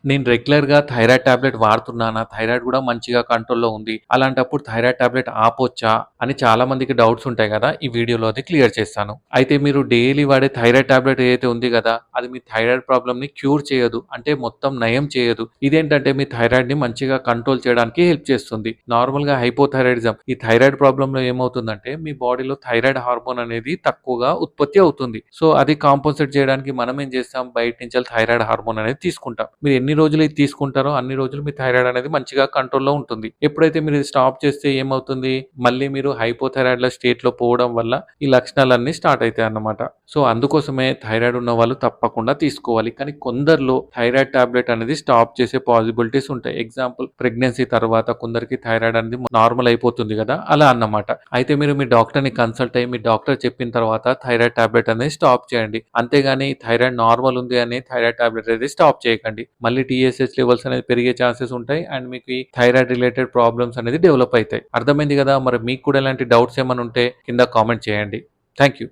నేను రెగ్యులర్‌గా thyroid tablet వాడుతున్నానా? Thyroid గూడా మంచిగా కంట్రోల్‌లో ఉంది. అలాంటప్పుడు థైరాయిడ్ టాబ్లెట్ ఆపొచ్చా? అని చాలా మందికి డౌట్స్ ఉంటాయి గదా! ఈ వీడియోలో అది క్లియర్ చేస్తాను. అయితే మీరు డైలీ వాడే థైరాయిడ్ టాబ్లెట్ ఏదైతే ఉంది గదా! అది మీ థైరాయిడ్ ప్రాబ్లమ్‌ని క్యూర్ చేయదు. అంటే మొత్తం నయం చేయదు. ఇదేంటంటే మీ థైరాయిడ్‌ని మంచిగా కంట్రోల్ చేయడానికి హెల్ప్ చేస్తుంది. నార్మల్‌గా హైపోథైరాయిడిజం ఈ థైరాయిడ్ ప్రాబ్లమ్‌లో ఏమవుతుందంటే మీ బాడీలో థైరాయిడ్ హార్మోన్ అనేది తక్కువగా ఉత్పత్తి అవుతుంది. సో, అది కాంపెన్సేట్ చేయడానికి మనం ఏం చేస్తాం బయట నుంచెల్లి థైరాయిడ్ హార్మోన్ అనేది తీసుకుంటాం. మీరు ఎన్ని రోజులు ఇది తీసుకుంటారో అన్ని రోజులు మీ థైరాయిడ్ అనేది మంచిగా కంట్రోల్‌లో ఉంటుంది. ఎప్పుడైతే మీరు ఇది స్టాప్ చేస్తే ఏమవుతుంది? మళ్ళీ మీరు హైపోథైరాయిడ్‌ల స్టేట్‌లో పోవడం వల్ల ఈ లక్షణాలన్నీ స్టార్ట్ అయితాయన్నమాట. సో, అందుకోసమే థైరాయిడ్ ఉన్నవాళ్ళు తప్పకుండా తీసుకోవాలి. కానీ కొందరిలో థైరాయిడ్ టాబ్లెట్ అనేది స్టాప్ చేసే పాసిబిలిటీస్ ఉంటాయి. ఎగ్జాంపుల్ ప్రెగ్నెన్సీ తర్వాత కొందరికి థైరాయిడ్ అనేది నార్మల్ అయిపోతుంది గదా! అలా అన్నమాట. అయితే మీరు మీ డాక్టర్‌ని కన్సల్ట్ అయ్యి మీ డాక్టర్ చెప్పిన తర్వాత థైరాయిడ్ టాబ్లెట్ అనేది స్టాప్ చేయండి. అంతేగాని థైరాయిడ్ నార్మల్ ఉంది అని థైరాయిడ్ టాబ్లెట్ అనేది స్టాప్ చేయకండి. మళ్ళీ టీఎస్‌హెచ్ లెవెల్స్ అనేది పెరిగే ఛాన్సెస్ ఉంటాయి. అండ్ మీకు ఈ థైరాయిడ్ రిలేటెడ్ ప్రాబ్లమ్స్ అనేది డెవలప్ అయితాయి. అర్థమైంది గదా! మరి మీకు కూడా ఇలాంటి డౌట్స్ ఏమైనా ఉంటే కింద కామెంట్ చేయండి. Thank you.